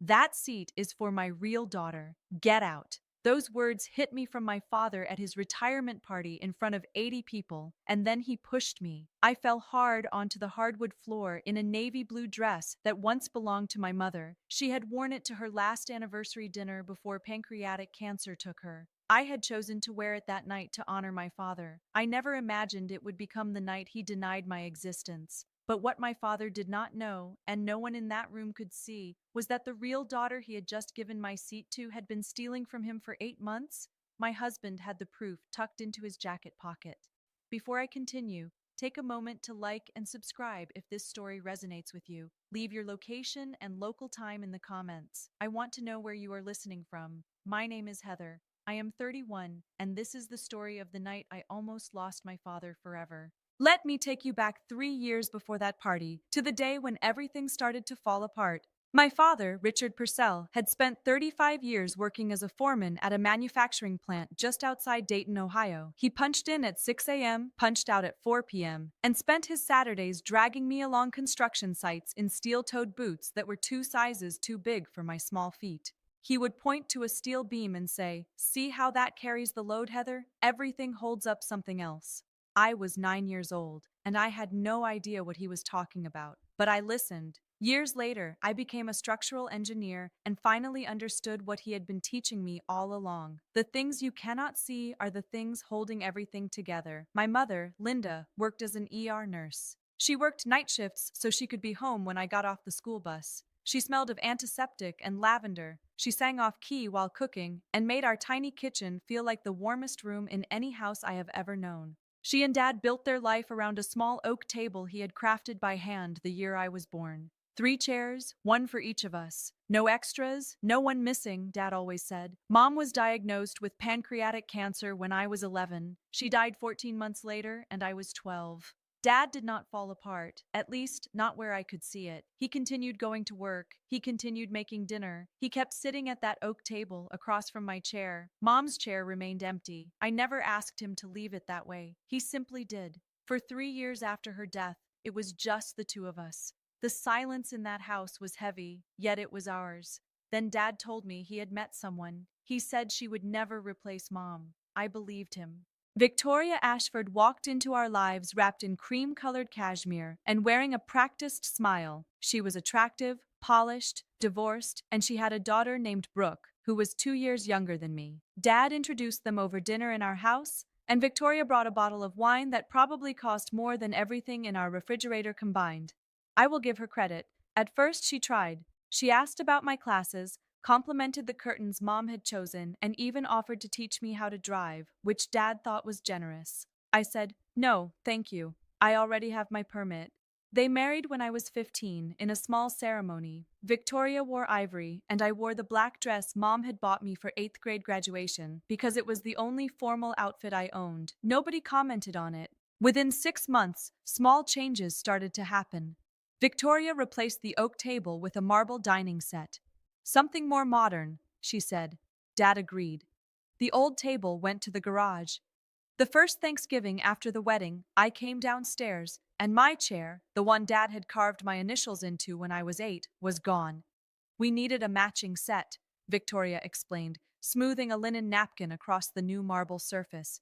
That seat is for my real daughter. Get out." Those words hit me from my father at his retirement party in front of 80 people, and then he pushed me. I fell hard onto the hardwood floor in a navy blue dress that once belonged to my mother. She had worn it to her last anniversary dinner before pancreatic cancer took her. I had chosen to wear it that night to honor my father. I never imagined it would become the night he denied my existence. But what my father did not know, and no one in that room could see, was that the real daughter he had just given my seat to had been stealing from him for 8 months. My husband had the proof tucked into his jacket pocket. Before I continue, take a moment to like and subscribe if this story resonates with you. Leave your location and local time in the comments. I want to know where you are listening from. My name is Heather. I am 31, and this is the story of the night I almost lost my father forever. Let me take you back 3 years before that party, to the day when everything started to fall apart. My father, Richard Purcell, had spent 35 years working as a foreman at a manufacturing plant just outside Dayton, Ohio. He punched in at 6 a.m., punched out at 4 p.m., and spent his Saturdays dragging me along construction sites in steel-toed boots that were 2 sizes too big for my small feet. He would point to a steel beam and say, "See how that carries the load, Heather? Everything holds up something else." I was 9 years old, and I had no idea what he was talking about, but I listened. Years later, I became a structural engineer and finally understood what he had been teaching me all along. The things you cannot see are the things holding everything together. My mother, Linda, worked as an ER nurse. She worked night shifts so she could be home when I got off the school bus. She smelled of antiseptic and lavender. She sang off key while cooking and made our tiny kitchen feel like the warmest room in any house I have ever known. She and Dad built their life around a small oak table he had crafted by hand the year I was born. 3 chairs, one for each of us. No extras, no one missing, Dad always said. Mom was diagnosed with pancreatic cancer when I was 11. She died 14 months later, and I was 12. Dad did not fall apart, at least not where I could see it. He continued going to work. He continued making dinner. He kept sitting at that oak table across from my chair. Mom's chair remained empty. I never asked him to leave it that way. He simply did. For 3 years after her death, it was just the two of us. The silence in that house was heavy, yet it was ours. Then Dad told me he had met someone. He said she would never replace Mom. I believed him. Victoria Ashford walked into our lives wrapped in cream-colored cashmere and wearing a practiced smile. She was attractive, polished, divorced, and she had a daughter named Brooke, who was 2 years younger than me. Dad introduced them over dinner in our house, and Victoria brought a bottle of wine that probably cost more than everything in our refrigerator combined. I will give her credit. At first she tried. She asked about my classes, complimented the curtains Mom had chosen, and even offered to teach me how to drive, which Dad thought was generous. I said, "No, thank you. I already have my permit." They married when I was 15, in a small ceremony. Victoria wore ivory, and I wore the black dress Mom had bought me for 8th grade graduation, because it was the only formal outfit I owned. Nobody commented on it. Within 6 months, small changes started to happen. Victoria replaced the oak table with a marble dining set. "Something more modern," she said. Dad agreed. The old table went to the garage. The first Thanksgiving after the wedding, I came downstairs, and my chair, the one Dad had carved my initials into when I was 8, was gone. "We needed a matching set," Victoria explained, smoothing a linen napkin across the new marble surface.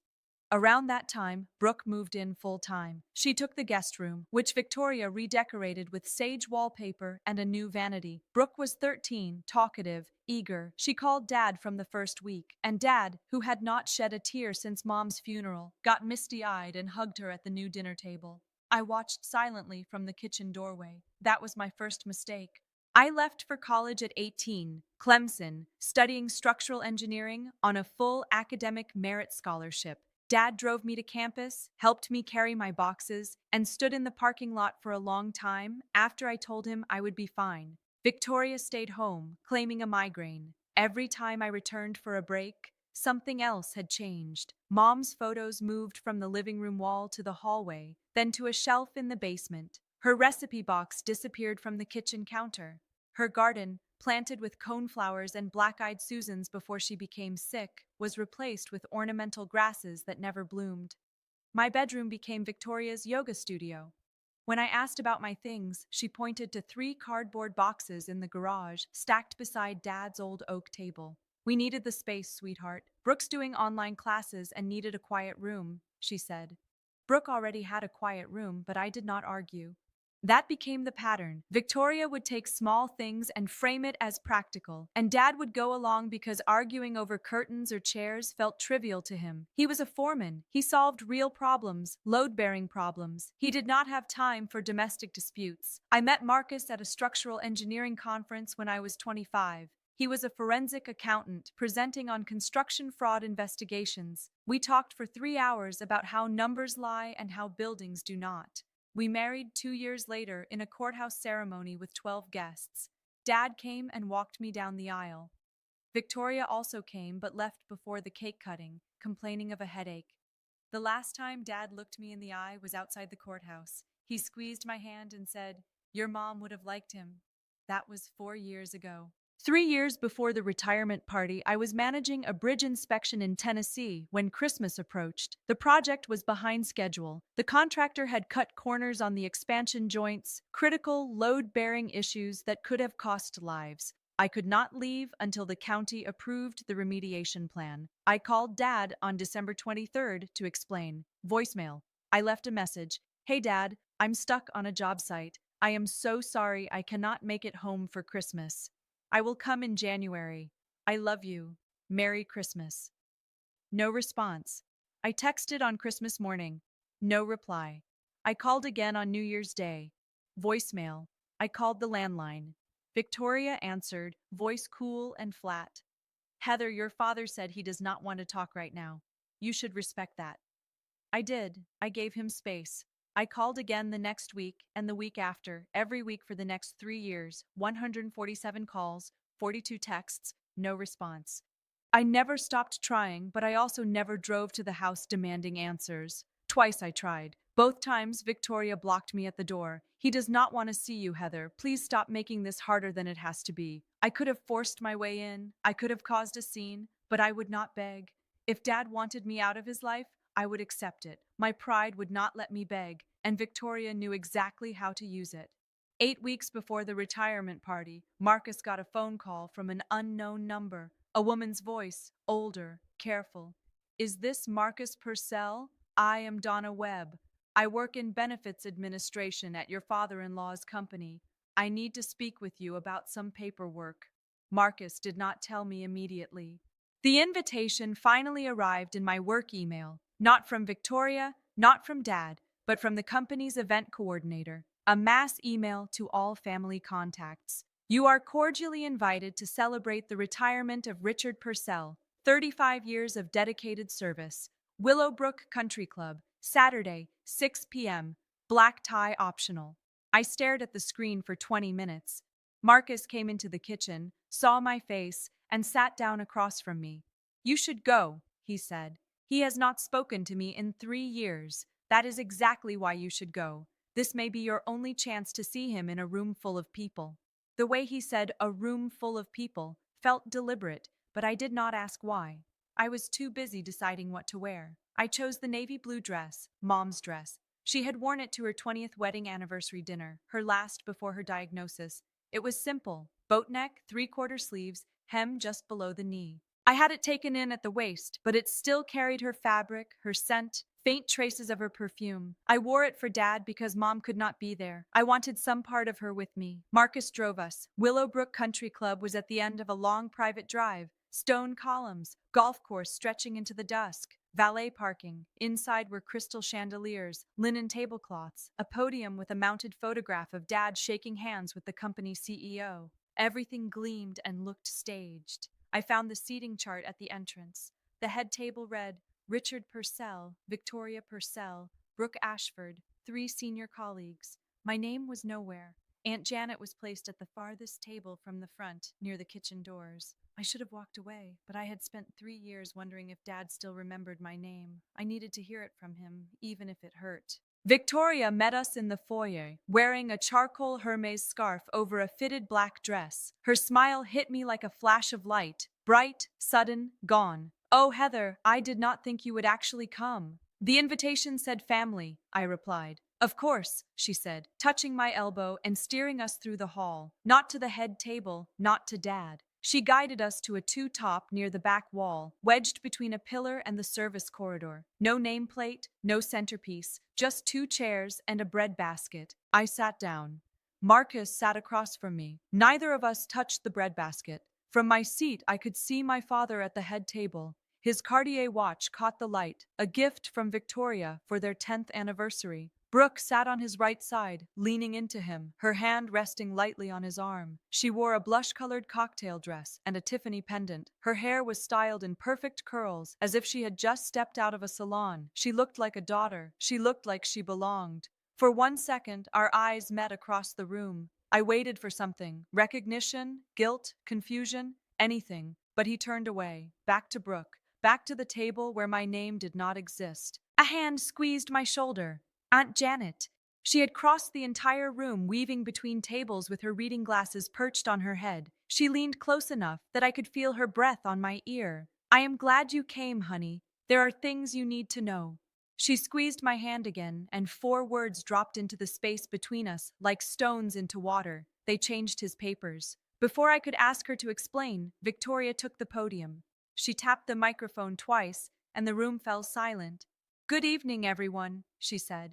Around that time, Brooke moved in full-time. She took the guest room, which Victoria redecorated with sage wallpaper and a new vanity. Brooke was 13, talkative, eager. She called Dad from the first week, and Dad, who had not shed a tear since Mom's funeral, got misty-eyed and hugged her at the new dinner table. I watched silently from the kitchen doorway. That was my first mistake. I left for college at 18, Clemson, studying structural engineering on a full academic merit scholarship. Dad drove me to campus, helped me carry my boxes, and stood in the parking lot for a long time after I told him I would be fine. Victoria stayed home, claiming a migraine. Every time I returned for a break, something else had changed. Mom's photos moved from the living room wall to the hallway, then to a shelf in the basement. Her recipe box disappeared from the kitchen counter. Her garden, planted with coneflowers and black-eyed Susans before she became sick, was replaced with ornamental grasses that never bloomed. My bedroom became Victoria's yoga studio. When I asked about my things, she pointed to 3 cardboard boxes in the garage, stacked beside Dad's old oak table. We needed the space, sweetheart. Brooke's doing online classes and needed a quiet room, she said. Brooke already had a quiet room, but I did not argue. That became the pattern. Victoria would take small things and frame it as practical, and Dad would go along because arguing over curtains or chairs felt trivial to him. He was a foreman. He solved real problems, load-bearing problems. He did not have time for domestic disputes. I met Marcus at a structural engineering conference when I was 25. He was a forensic accountant presenting on construction fraud investigations. We talked for 3 hours about how numbers lie and how buildings do not. We married 2 years later in a courthouse ceremony with 12 guests. Dad came and walked me down the aisle. Victoria also came but left before the cake cutting, complaining of a headache. The last time Dad looked me in the eye was outside the courthouse. He squeezed my hand and said, "Your mom would have liked him." That was 4 years ago. 3 years before the retirement party, I was managing a bridge inspection in Tennessee when Christmas approached. The project was behind schedule. The contractor had cut corners on the expansion joints, critical, load-bearing issues that could have cost lives. I could not leave until the county approved the remediation plan. I called Dad on December 23rd to explain. Voicemail. I left a message. "Hey Dad, I'm stuck on a job site. I am so sorry I cannot make it home for Christmas. I will come in January. I love you. Merry Christmas." No response. I texted on Christmas morning. No reply. I called again on New Year's Day. Voicemail. I called the landline. Victoria answered, voice cool and flat. "Heather, your father said he does not want to talk right now. You should respect that." I did. I gave him space. I called again the next week and the week after, every week for the next 3 years, 147 calls, 42 texts, no response. I never stopped trying, but I also never drove to the house demanding answers. Twice I tried. Both times Victoria blocked me at the door. "He does not want to see you, Heather. Please stop making this harder than it has to be." I could have forced my way in. I could have caused a scene, but I would not beg. If Dad wanted me out of his life, I would accept it. My pride would not let me beg, and Victoria knew exactly how to use it. 8 weeks before the retirement party, Marcus got a phone call from an unknown number. A woman's voice, older, careful. "Is this Marcus Purcell? I am Donna Webb. I work in benefits administration at your father-in-law's company. I need to speak with you about some paperwork." Marcus did not tell me immediately. The invitation finally arrived in my work email, not from Victoria, not from Dad, but from the company's event coordinator, a mass email to all family contacts. "You are cordially invited to celebrate the retirement of Richard Purcell, 35 years of dedicated service. Willowbrook Country Club, Saturday, 6 p.m., black tie optional." I stared at the screen for 20 minutes. Marcus came into the kitchen, saw my face, and sat down across from me. "You should go," he said. "He has not spoken to me in 3 years. That is exactly why you should go. This may be your only chance to see him in a room full of people." The way he said "a room full of people" felt deliberate, but I did not ask why. I was too busy deciding what to wear. I chose the navy blue dress, Mom's dress. She had worn it to her 20th wedding anniversary dinner, her last before her diagnosis. It was simple, boat neck, 3/4 sleeves, hem just below the knee. I had it taken in at the waist, but it still carried her fabric, her scent, faint traces of her perfume. I wore it for Dad because Mom could not be there. I wanted some part of her with me. Marcus drove us. Willowbrook Country Club was at the end of a long private drive. Stone columns, golf course stretching into the dusk, valet parking. Inside were crystal chandeliers, linen tablecloths, a podium with a mounted photograph of Dad shaking hands with the company CEO. Everything gleamed and looked staged. I found the seating chart at the entrance. The head table read, Richard Purcell, Victoria Purcell, Brooke Ashford, 3 senior colleagues. My name was nowhere. Aunt Janet was placed at the farthest table from the front, near the kitchen doors. I should have walked away, but I had spent 3 years wondering if Dad still remembered my name. I needed to hear it from him, even if it hurt. Victoria met us in the foyer, wearing a charcoal Hermes scarf over a fitted black dress. Her smile hit me like a flash of light, bright, sudden, gone. "Oh, Heather, I did not think you would actually come." "The invitation said family," I replied. Of course, she said, touching my elbow and steering us through the hall. Not to the head table, not to Dad. She guided us to a two-top near the back wall, wedged between a pillar and the service corridor. No nameplate, no centerpiece, just two chairs and a bread basket. I sat down. Marcus sat across from me. Neither of us touched the breadbasket. From my seat, I could see my father at the head table. His Cartier watch caught the light, a gift from Victoria for their 10th anniversary. Brooke sat on his right side, leaning into him, her hand resting lightly on his arm. She wore a blush-colored cocktail dress and a Tiffany pendant. Her hair was styled in perfect curls, as if she had just stepped out of a salon. She looked like a daughter. She looked like she belonged. For 1 second, our eyes met across the room. I waited for something. Recognition, guilt, confusion, anything. But he turned away, back to Brooke, back to the table where my name did not exist. A hand squeezed my shoulder. Aunt Janet. She had crossed the entire room, weaving between tables with her reading glasses perched on her head. She leaned close enough that I could feel her breath on my ear. I am glad you came, honey. There are things you need to know. She squeezed my hand again, and 4 words dropped into the space between us, like stones into water. They changed his papers. Before I could ask her to explain, Victoria took the podium. She tapped the microphone twice, and the room fell silent. Good evening, everyone, she said.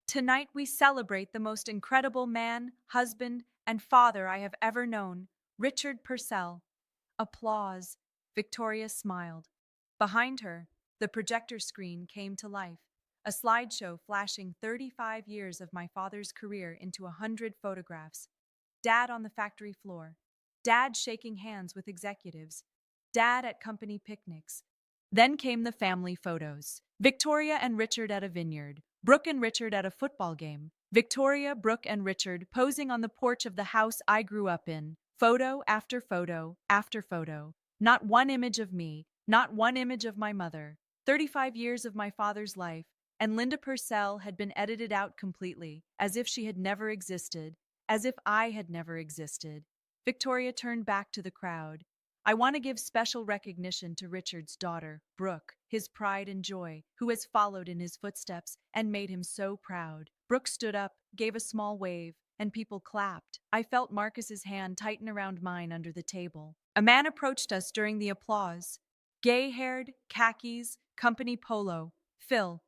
Tonight we celebrate the most incredible man, husband, and father I have ever known, Richard Purcell. Applause. Victoria smiled. Behind her, the projector screen came to life, a slideshow flashing 35 years of my father's career into 100 photographs. Dad on the factory floor. Dad shaking hands with executives. Dad at company picnics. Then came the family photos. Victoria and Richard at a vineyard. Brooke and Richard at a football game. Victoria, Brooke, and Richard posing on the porch of the house I grew up in. Photo after photo after photo. Not one image of me, not one image of my mother. 35 years of my father's life, and Linda Purcell had been edited out completely, as if she had never existed, as if I had never existed. Victoria turned back to the crowd. I want to give special recognition to Richard's daughter, Brooke, his pride and joy, who has followed in his footsteps and made him so proud. Brooke stood up, gave a small wave, and people clapped. I felt Marcus's hand tighten around mine under the table. A man approached us during the applause. Gay-haired, khakis, company polo, Phil.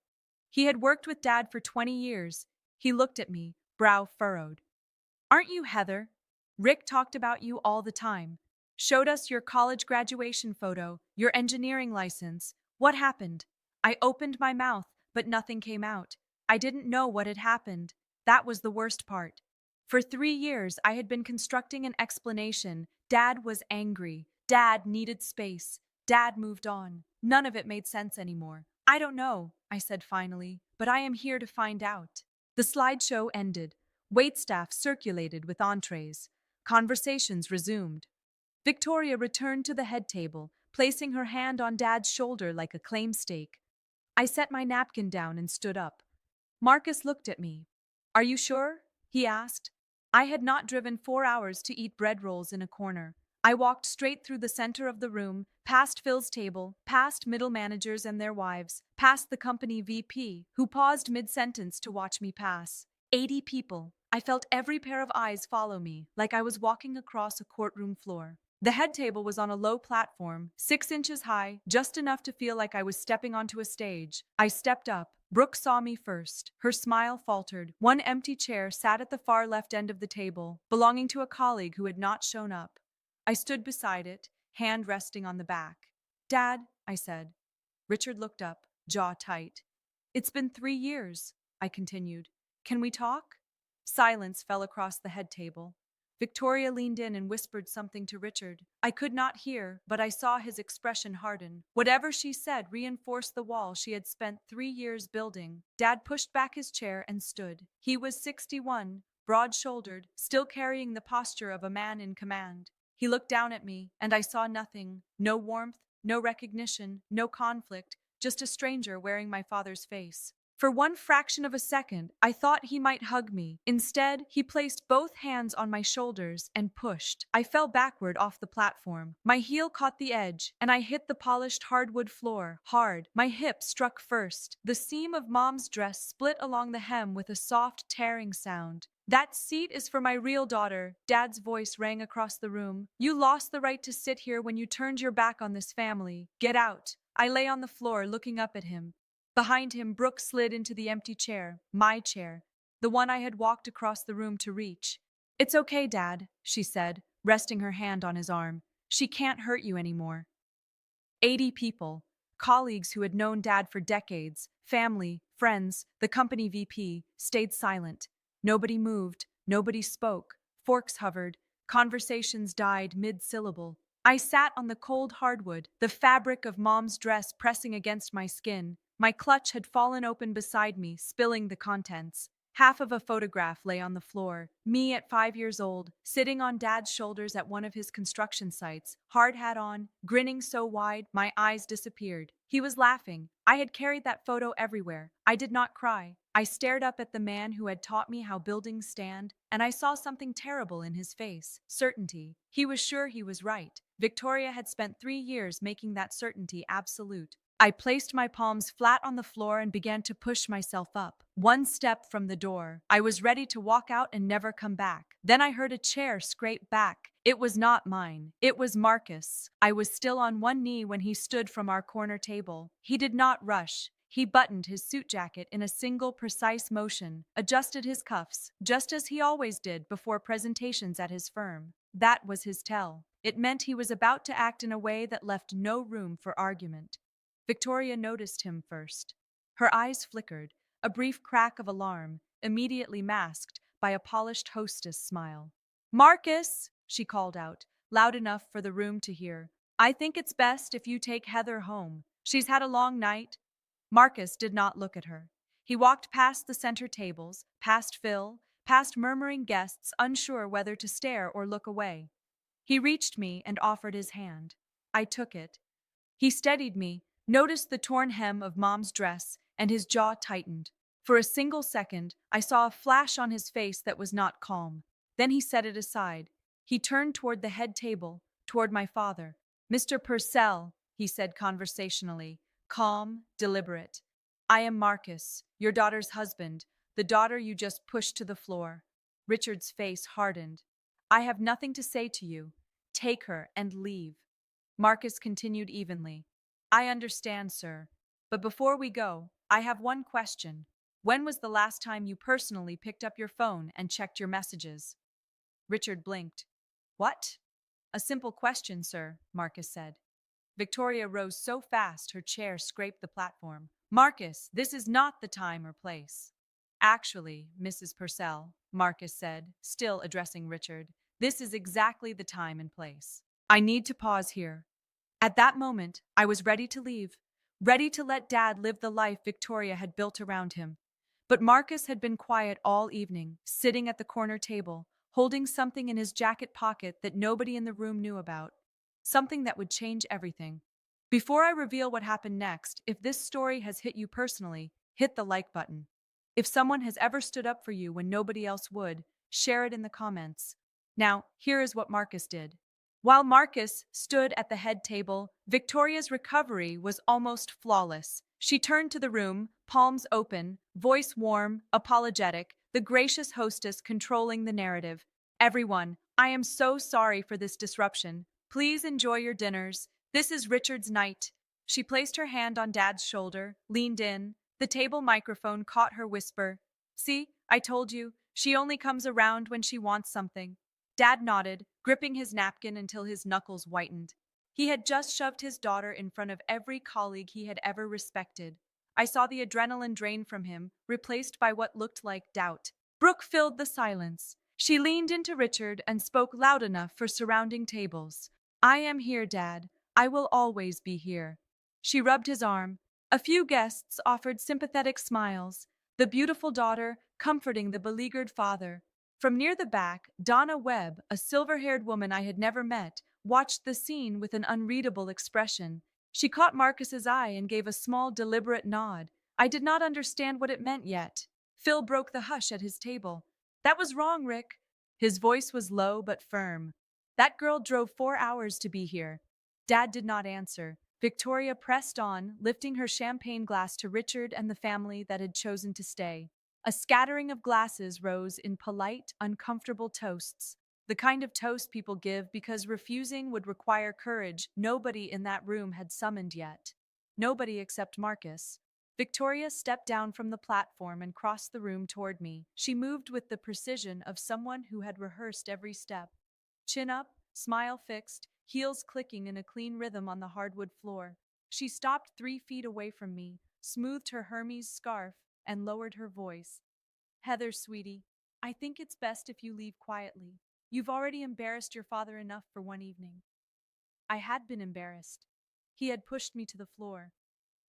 He had worked with Dad for 20 years. He looked at me, brow furrowed. Aren't you Heather? Rick talked about you all the time. Showed us your college graduation photo, your engineering license. What happened? I opened my mouth, but nothing came out. I didn't know what had happened. That was the worst part. For 3 years, I had been constructing an explanation. Dad was angry. Dad needed space. Dad moved on. None of it made sense anymore. I don't know, I said finally, but I am here to find out. The slideshow ended. Waitstaff circulated with entrees. Conversations resumed. Victoria returned to the head table, placing her hand on Dad's shoulder like a claim stake. I set my napkin down and stood up. Marcus looked at me. Are you sure? He asked. I had not driven 4 hours to eat bread rolls in a corner. I walked straight through the center of the room, past Phil's table, past middle managers and their wives, past the company VP, who paused mid-sentence to watch me pass. 80 people. I felt every pair of eyes follow me, like I was walking across a courtroom floor. The head table was on a low platform, 6 inches high, just enough to feel like I was stepping onto a stage. I stepped up. Brooke saw me first. Her smile faltered. One empty chair sat at the far left end of the table, belonging to a colleague who had not shown up. I stood beside it, hand resting on the back. Dad, I said. Richard looked up, jaw tight. It's been 3 years, I continued. Can we talk? Silence fell across the head table. Victoria leaned in and whispered something to Richard. I could not hear, but I saw his expression harden. Whatever she said reinforced the wall she had spent 3 years building. Dad pushed back his chair and stood. He was 61, broad-shouldered, still carrying the posture of a man in command. He looked down at me, and I saw nothing. No warmth, no recognition, no conflict, just a stranger wearing my father's face. For one fraction of a second, I thought he might hug me. Instead, he placed both hands on my shoulders and pushed. I fell backward off the platform. My heel caught the edge, and I hit the polished hardwood floor hard. My hip struck first. The seam of Mom's dress split along the hem with a soft, tearing sound. That seat is for my real daughter, Dad's voice rang across the room. You lost the right to sit here when you turned your back on this family. Get out. I lay on the floor looking up at him. Behind him, Brooke slid into the empty chair, my chair, the one I had walked across the room to reach. It's okay, Dad, she said, resting her hand on his arm. She can't hurt you anymore. 80 people, colleagues who had known Dad for decades, family, friends, the company VP, stayed silent. Nobody moved, nobody spoke, forks hovered, conversations died mid-syllable. I sat on the cold hardwood, the fabric of Mom's dress pressing against my skin. My clutch had fallen open beside me, spilling the contents. Half of a photograph lay on the floor. Me at 5 years old, sitting on Dad's shoulders at one of his construction sites, hard hat on, grinning so wide, my eyes disappeared. He was laughing. I had carried that photo everywhere. I did not cry. I stared up at the man who had taught me how buildings stand, and I saw something terrible in his face. Certainty. He was sure he was right. Victoria had spent 3 years making that certainty absolute. I placed my palms flat on the floor and began to push myself up. One step from the door. I was ready to walk out and never come back. Then I heard a chair scrape back. It was not mine. It was Marcus. I was still on one knee when he stood from our corner table. He did not rush. He buttoned his suit jacket in a single precise motion, adjusted his cuffs, just as he always did before presentations at his firm. That was his tell. It meant he was about to act in a way that left no room for argument. Victoria noticed him first. Her eyes flickered, a brief crack of alarm, immediately masked by a polished hostess smile. Marcus, she called out, loud enough for the room to hear. I think it's best if you take Heather home. She's had a long night. Marcus did not look at her. He walked past the center tables, past Phil, past murmuring guests, unsure whether to stare or look away. He reached me and offered his hand. I took it. He steadied me, noticed the torn hem of Mom's dress, and his jaw tightened. For a single second, I saw a flash on his face that was not calm. Then he set it aside. He turned toward the head table, toward my father. Mr. Purcell, he said conversationally, calm, deliberate. I am Marcus, your daughter's husband, the daughter you just pushed to the floor. Richard's face hardened. I have nothing to say to you. Take her and leave. Marcus continued evenly. I understand, sir. But before we go, I have one question. When was the last time you personally picked up your phone and checked your messages? Richard blinked. What? A simple question, sir, Marcus said. Victoria rose so fast her chair scraped the platform. Marcus, this is not the time or place. Actually, Mrs. Purcell, Marcus said, still addressing Richard, this is exactly the time and place. I need to pause here. At that moment, I was ready to leave, ready to let Dad live the life Victoria had built around him. But Marcus had been quiet all evening, sitting at the corner table, holding something in his jacket pocket that nobody in the room knew about, something that would change everything. Before I reveal what happened next, if this story has hit you personally, hit the like button. If someone has ever stood up for you when nobody else would, share it in the comments. Now, here is what Marcus did. While Marcus stood at the head table, Victoria's recovery was almost flawless. She turned to the room, palms open, voice warm, apologetic, the gracious hostess controlling the narrative. Everyone, I am so sorry for this disruption. Please enjoy your dinners. This is Richard's night. She placed her hand on Dad's shoulder, leaned in. The table microphone caught her whisper. See, I told you, she only comes around when she wants something. Dad nodded, gripping his napkin until his knuckles whitened. He had just shoved his daughter in front of every colleague he had ever respected. I saw the adrenaline drain from him, replaced by what looked like doubt. Brooke filled the silence. She leaned into Richard and spoke loud enough for surrounding tables. I am here, Dad. I will always be here. She rubbed his arm. A few guests offered sympathetic smiles, the beautiful daughter comforting the beleaguered father. From near the back, Donna Webb, a silver-haired woman I had never met, watched the scene with an unreadable expression. She caught Marcus's eye and gave a small, deliberate nod. I did not understand what it meant yet. Phil broke the hush at his table. That was wrong, Rick. His voice was low but firm. That girl drove 4 hours to be here. Dad did not answer. Victoria pressed on, lifting her champagne glass to Richard and the family that had chosen to stay. A scattering of glasses rose in polite, uncomfortable toasts. The kind of toast people give because refusing would require courage nobody in that room had summoned yet. Nobody except Marcus. Victoria stepped down from the platform and crossed the room toward me. She moved with the precision of someone who had rehearsed every step. Chin up, smile fixed, heels clicking in a clean rhythm on the hardwood floor. She stopped 3 feet away from me, smoothed her Hermes scarf, and lowered her voice. Heather, sweetie, I think it's best if you leave quietly. You've already embarrassed your father enough for one evening. I had been embarrassed. He had pushed me to the floor.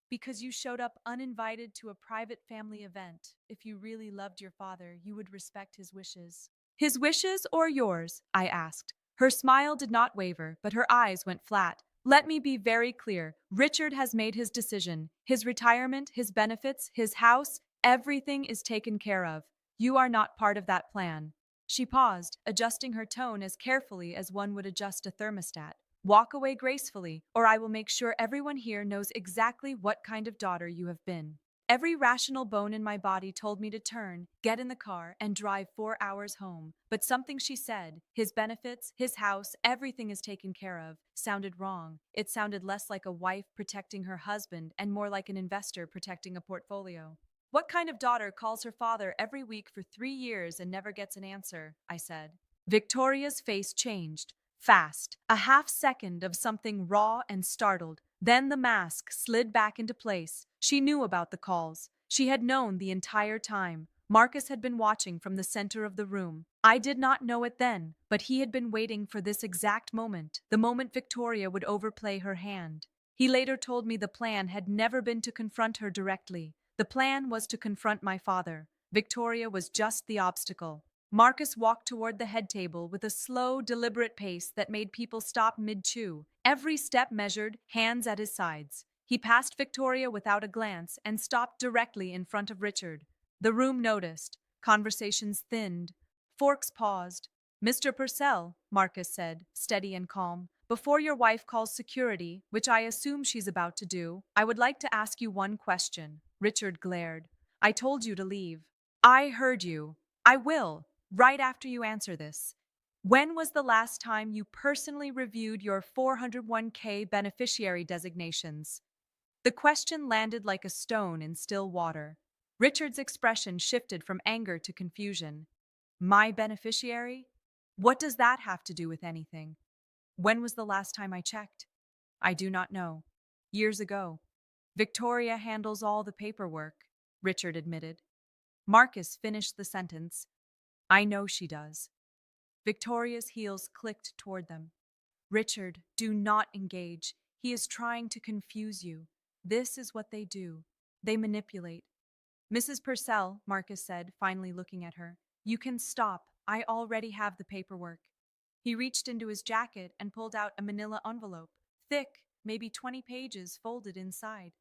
Because you showed up uninvited to a private family event. If you really loved your father, you would respect his wishes. His wishes or yours? I asked. Her smile did not waver, but her eyes went flat. Let me be very clear. Richard has made his decision. His retirement, his benefits, his house, everything is taken care of. You are not part of that plan. She paused, adjusting her tone as carefully as one would adjust a thermostat. Walk away gracefully, or I will make sure everyone here knows exactly what kind of daughter you have been. Every rational bone in my body told me to turn, get in the car, and drive 4 hours home. But something she said, his benefits, his house, everything is taken care of, sounded wrong. It sounded less like a wife protecting her husband and more like an investor protecting a portfolio. What kind of daughter calls her father every week for 3 years and never gets an answer? I said. Victoria's face changed. Fast, a half second of something raw and startled. Then the mask slid back into place. She knew about the calls. She had known the entire time. Marcus had been watching from the center of the room. I did not know it then, but he had been waiting for this exact moment, the moment Victoria would overplay her hand. He later told me the plan had never been to confront her directly. The plan was to confront my father. Victoria was just the obstacle. Marcus walked toward the head table with a slow, deliberate pace that made people stop mid-chew. Every step measured, hands at his sides. He passed Victoria without a glance and stopped directly in front of Richard. The room noticed. Conversations thinned. Forks paused. Mr. Purcell, Marcus said, steady and calm, before your wife calls security, which I assume she's about to do, I would like to ask you one question. Richard glared. I told you to leave. I heard you. I will. Right after you answer this. When was the last time you personally reviewed your 401k beneficiary designations? The question landed like a stone in still water. Richard's expression shifted from anger to confusion. My beneficiary? What does that have to do with anything? When was the last time I checked? I do not know. Years ago. Victoria handles all the paperwork, Richard admitted. Marcus finished the sentence. I know she does. Victoria's heels clicked toward them. Richard, do not engage. He is trying to confuse you. This is what they do. They manipulate. Mrs. Purcell, Marcus said, finally looking at her. You can stop. I already have the paperwork. He reached into his jacket and pulled out a manila envelope, thick, maybe 20 pages folded inside.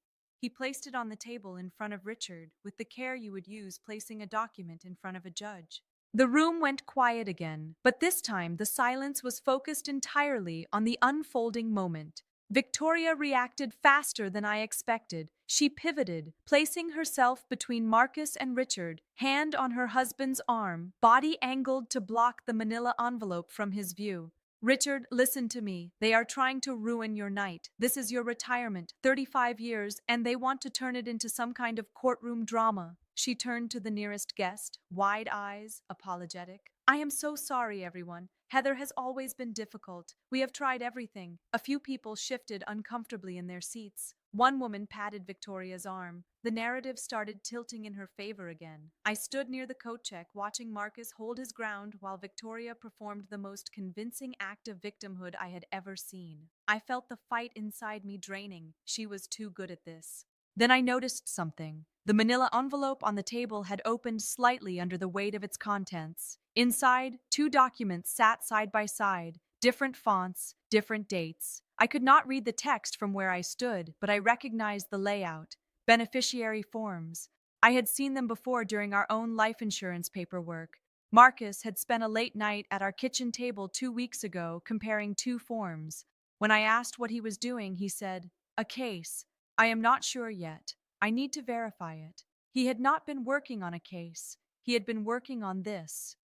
He placed it on the table in front of Richard with the care you would use placing a document in front of a judge. The room went quiet again, but this time the silence was focused entirely on the unfolding moment. Victoria reacted faster than I expected. She pivoted, placing herself between Marcus and Richard, hand on her husband's arm, body angled to block the manila envelope from his view. Richard, listen to me. They are trying to ruin your night. This is your retirement, 35 years, and they want to turn it into some kind of courtroom drama. She turned to the nearest guest, wide eyes, apologetic. I am so sorry, everyone. Heather has always been difficult. We have tried everything. A few people shifted uncomfortably in their seats. One woman patted Victoria's arm. The narrative started tilting in her favor again. I stood near the coat check, watching Marcus hold his ground while Victoria performed the most convincing act of victimhood I had ever seen. I felt the fight inside me draining. She was too good at this. Then I noticed something. The manila envelope on the table had opened slightly under the weight of its contents. Inside, 2 documents sat side by side, different fonts, different dates. I could not read the text from where I stood, but I recognized the layout. Beneficiary forms. I had seen them before during our own life insurance paperwork. Marcus had spent a late night at our kitchen table 2 weeks ago comparing two forms. When I asked what he was doing, he said, "A case. I am not sure yet. I need to verify it." He had not been working on a case. He had been working on this.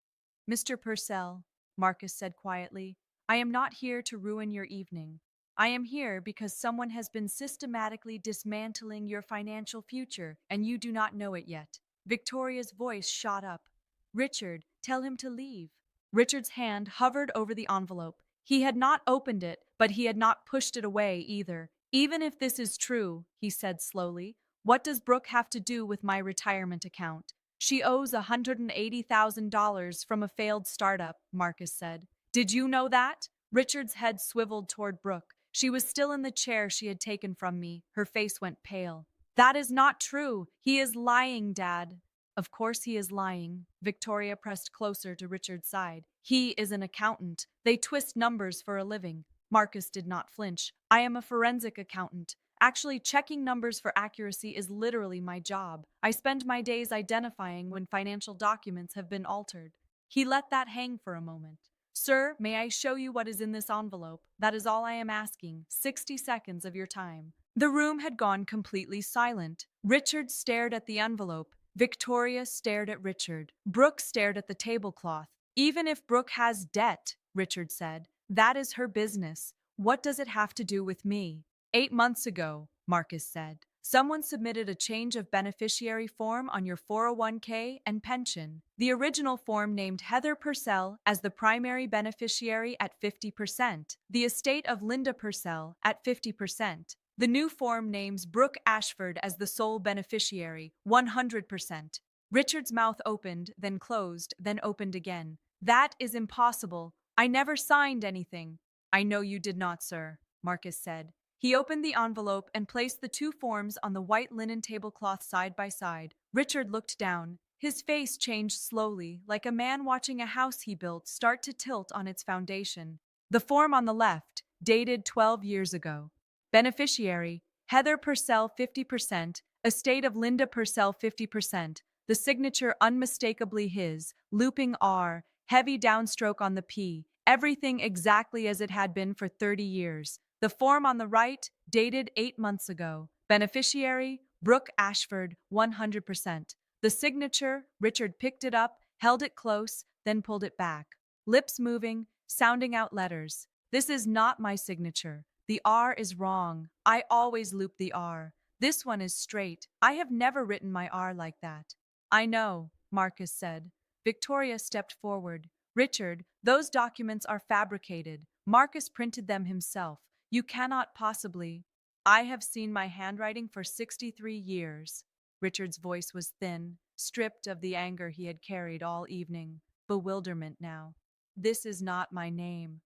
"Mr. Purcell," Marcus said quietly, "I am not here to ruin your evening. I am here because someone has been systematically dismantling your financial future, and you do not know it yet." Victoria's voice shot up. "Richard, tell him to leave." Richard's hand hovered over the envelope. He had not opened it, but he had not pushed it away either. "Even if this is true," he said slowly, "what does Brooke have to do with my retirement account?" "She owes $180,000 from a failed startup," Marcus said. "Did you know that?" Richard's head swiveled toward Brooke. She was still in the chair she had taken from me. Her face went pale. "That is not true. He is lying, Dad." "Of course he is lying." Victoria pressed closer to Richard's side. "He is an accountant. They twist numbers for a living." Marcus did not flinch. "I am a forensic accountant. Actually, checking numbers for accuracy is literally my job. I spend my days identifying when financial documents have been altered." He let that hang for a moment. "Sir, may I show you what is in this envelope? That is all I am asking. 60 seconds of your time." The room had gone completely silent. Richard stared at the envelope. Victoria stared at Richard. Brooke stared at the tablecloth. "Even if Brooke has debt," Richard said, "that is her business. What does it have to do with me?" 8 months ago, Marcus said, someone submitted a change of beneficiary form on your 401k and pension. The original form named Heather Purcell as the primary beneficiary at 50%, the estate of Linda Purcell at 50%. The new form names Brooke Ashford as the sole beneficiary, 100%. Richard's mouth opened, then closed, then opened again. "That is impossible. I never signed anything." "I know you did not, sir," Marcus said. He opened the envelope and placed the two forms on the white linen tablecloth side by side. Richard looked down. His face changed slowly, like a man watching a house he built start to tilt on its foundation. The form on the left, dated 12 years ago. Beneficiary, Heather Purcell 50%, estate of Linda Purcell 50%, the signature unmistakably his, looping R, heavy downstroke on the P, everything exactly as it had been for 30 years. The form on the right, dated 8 months ago. Beneficiary, Brooke Ashford, 100%. The signature, Richard picked it up, held it close, then pulled it back. Lips moving, sounding out letters. "This is not my signature. The R is wrong. I always loop the R. This one is straight. I have never written my R like that." "I know," Marcus said. Victoria stepped forward. "Richard, those documents are fabricated. Marcus printed them himself. You cannot possibly." "I have seen my handwriting for 63 years. Richard's voice was thin, stripped of the anger he had carried all evening. Bewilderment now. "This is not my name."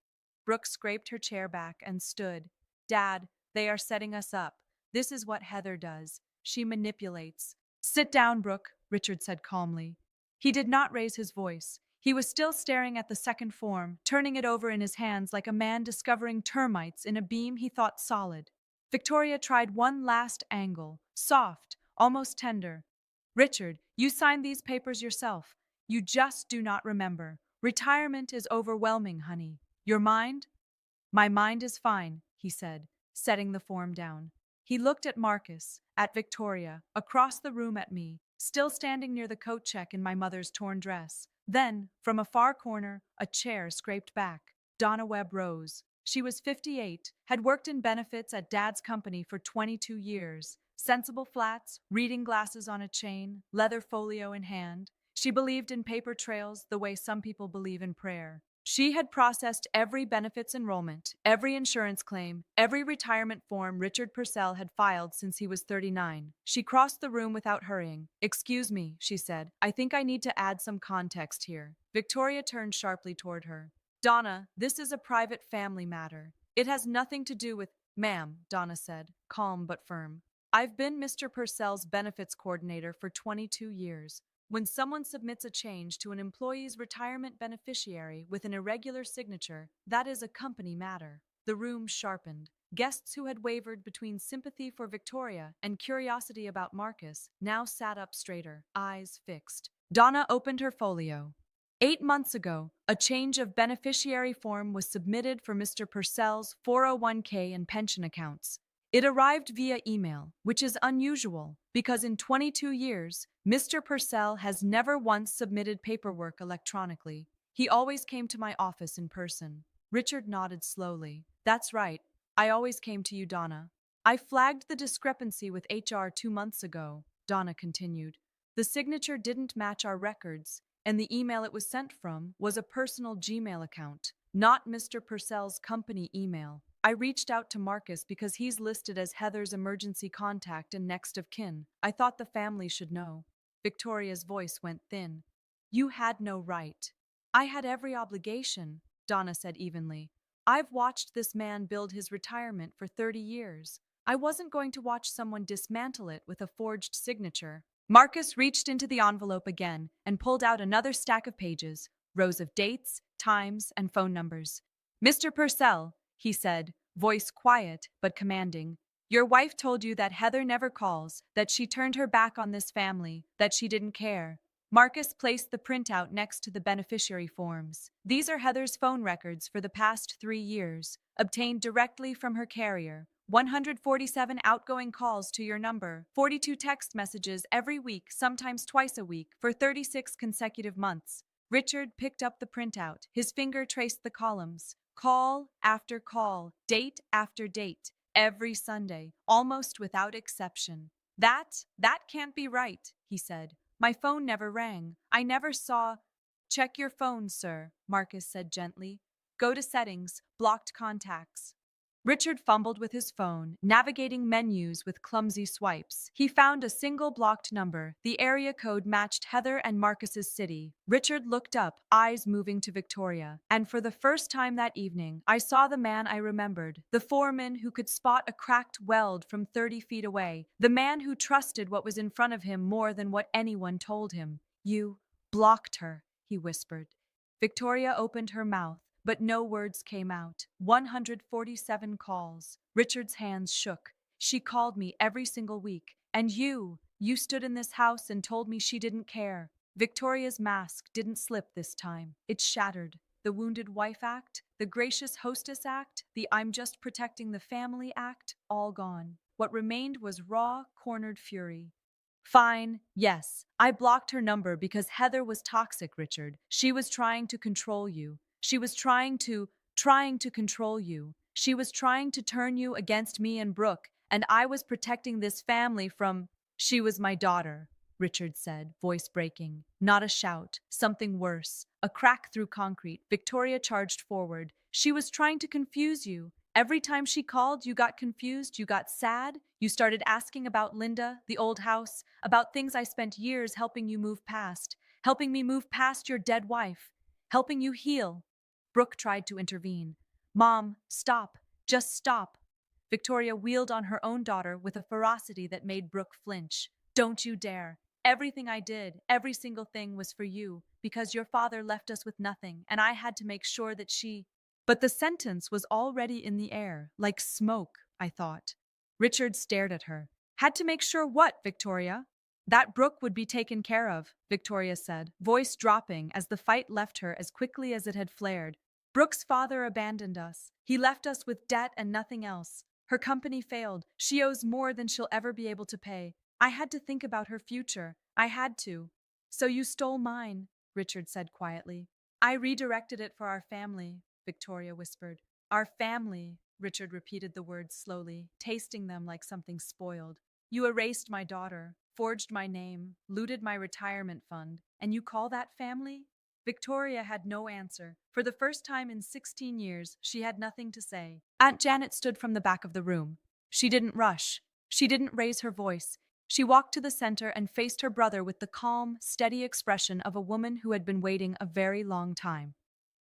Brooke scraped her chair back and stood. "Dad, they are setting us up. This is what Heather does. She manipulates." "Sit down, Brooke," Richard said calmly. He did not raise his voice. He was still staring at the second form, turning it over in his hands like a man discovering termites in a beam he thought solid. Victoria tried one last angle, soft, almost tender. "Richard, you signed these papers yourself. You just do not remember. Retirement is overwhelming, honey. Your mind?" "My mind is fine," he said, setting the form down. He looked at Marcus, at Victoria, across the room at me, still standing near the coat check in my mother's torn dress. Then, from a far corner, a chair scraped back. Donna Webb rose. She was 58, had worked in benefits at Dad's company for 22 years. Sensible flats, reading glasses on a chain, leather folio in hand. She believed in paper trails the way some people believe in prayer. She had processed every benefits enrollment, every insurance claim, every retirement form Richard Purcell had filed since he was 39. She crossed the room without hurrying. "Excuse me," she said. "I think I need to add some context here." Victoria turned sharply toward her. "Donna, this is a private family matter. It has nothing to do with—" "Ma'am," Donna said, calm but firm. "I've been Mr. Purcell's benefits coordinator for 22 years. When someone submits a change to an employee's retirement beneficiary with an irregular signature, that is a company matter." The room sharpened. Guests who had wavered between sympathy for Victoria and curiosity about Marcus now sat up straighter, eyes fixed. Donna opened her folio. 8 months ago, a change of beneficiary form was submitted for Mr. Purcell's 401k and pension accounts. It arrived via email, which is unusual because in 22 years, Mr. Purcell has never once submitted paperwork electronically. He always came to my office in person. Richard nodded slowly. That's right. I always came to you, Donna. I flagged the discrepancy with HR 2 months ago, Donna continued. The signature didn't match our records, and the email it was sent from was a personal Gmail account, not Mr. Purcell's company email. I reached out to Marcus because he's listed as Heather's emergency contact and next of kin. I thought the family should know. Victoria's voice went thin. You had no right. I had every obligation, Donna said evenly. I've watched this man build his retirement for 30 years. I wasn't going to watch someone dismantle it with a forged signature. Marcus reached into the envelope again and pulled out another stack of pages, rows of dates, times, and phone numbers. Mr. Purcell, he said, voice quiet but commanding. Your wife told you that Heather never calls, that she turned her back on this family, that she didn't care. Marcus placed the printout next to the beneficiary forms. These are Heather's phone records for the past 3 years, obtained directly from her carrier. 147 outgoing calls to your number, 42 text messages every week, sometimes twice a week, for 36 consecutive months. Richard picked up the printout. His finger traced the columns. Call after call, date after date, every Sunday, almost without exception. That can't be right, he said. My phone never rang. I never saw. Check your phone, sir, Marcus said gently. Go to settings, blocked contacts. Richard fumbled with his phone, navigating menus with clumsy swipes. He found a single blocked number. The area code matched Heather and Marcus's city. Richard looked up, eyes moving to Victoria. And for the first time that evening, I saw the man I remembered. The foreman who could spot a cracked weld from 30 feet away. The man who trusted what was in front of him more than what anyone told him. You blocked her, he whispered. Victoria opened her mouth, but no words came out. 147 calls. Richard's hands shook. She called me every single week. And you stood in this house and told me she didn't care. Victoria's mask didn't slip this time. It shattered. The Wounded Wife Act, the Gracious Hostess Act, the I'm Just Protecting the Family Act, all gone. What remained was raw, cornered fury. Fine, yes. I blocked her number because Heather was toxic, Richard. She was trying to control you. She was trying to control you. She was trying to turn you against me and Brooke, and I was protecting this family from. She was my daughter, Richard said, voice breaking. Not a shout, something worse. A crack through concrete. Victoria charged forward. She was trying to confuse you. Every time she called, you got confused, you got sad. You started asking about Linda, the old house, about things I spent years helping you move past, helping me move past your dead wife, helping you heal. Brooke tried to intervene. Mom, stop. Just stop. Victoria wheeled on her own daughter with a ferocity that made Brooke flinch. Don't you dare. Everything I did, every single thing was for you, because your father left us with nothing, and I had to make sure that she. But the sentence was already in the air, like smoke, I thought. Richard stared at her. Had to make sure what, Victoria? That Brooke would be taken care of, Victoria said, voice dropping as the fight left her as quickly as it had flared. Brooke's father abandoned us. He left us with debt and nothing else. Her company failed. She owes more than she'll ever be able to pay. I had to think about her future. I had to. So you stole mine, Richard said quietly. I redirected it for our family, Victoria whispered. Our family, Richard repeated the words slowly, tasting them like something spoiled. You erased my daughter, forged my name, looted my retirement fund, and you call that family? Victoria had no answer. For the first time in 16 years, she had nothing to say. Aunt Janet stood from the back of the room. She didn't rush. She didn't raise her voice. She walked to the center and faced her brother with the calm, steady expression of a woman who had been waiting a very long time.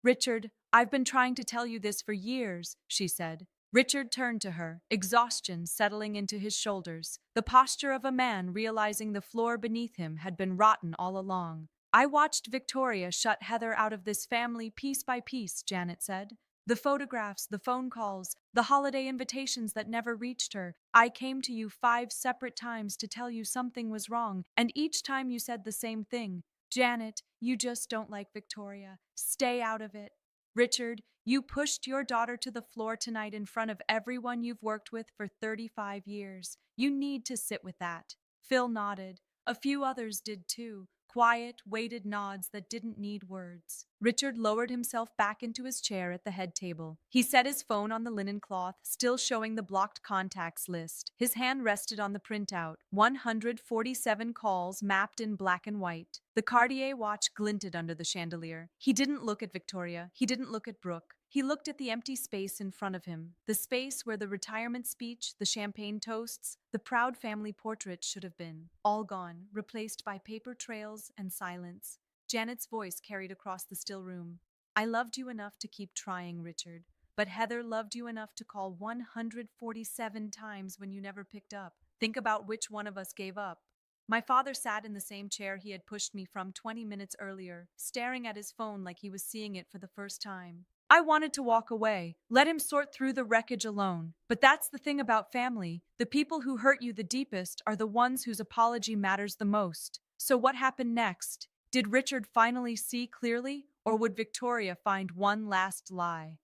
Richard, I've been trying to tell you this for years, she said. Richard turned to her, exhaustion settling into his shoulders, the posture of a man realizing the floor beneath him had been rotten all along. I watched Victoria shut Heather out of this family piece by piece, Janet said. The photographs, the phone calls, the holiday invitations that never reached her. I came to you 5 separate times to tell you something was wrong, and each time you said the same thing. Janet, you just don't like Victoria. Stay out of it. Richard, you pushed your daughter to the floor tonight in front of everyone you've worked with for 35 years. You need to sit with that. Phil nodded. A few others did too. Quiet, weighted nods that didn't need words. Richard lowered himself back into his chair at the head table. He set his phone on the linen cloth, still showing the blocked contacts list. His hand rested on the printout. 147 calls mapped in black and white. The Cartier watch glinted under the chandelier. He didn't look at Victoria. He didn't look at Brooke. He looked at the empty space in front of him, the space where the retirement speech, the champagne toasts, the proud family portrait should have been. All gone, replaced by paper trails and silence. Janet's voice carried across the still room. I loved you enough to keep trying, Richard, but Heather loved you enough to call 147 times when you never picked up. Think about which one of us gave up. My father sat in the same chair he had pushed me from 20 minutes earlier, staring at his phone like he was seeing it for the first time. I wanted to walk away, let him sort through the wreckage alone. But that's the thing about family. The people who hurt you the deepest are the ones whose apology matters the most. So what happened next? Did Richard finally see clearly, or would Victoria find one last lie?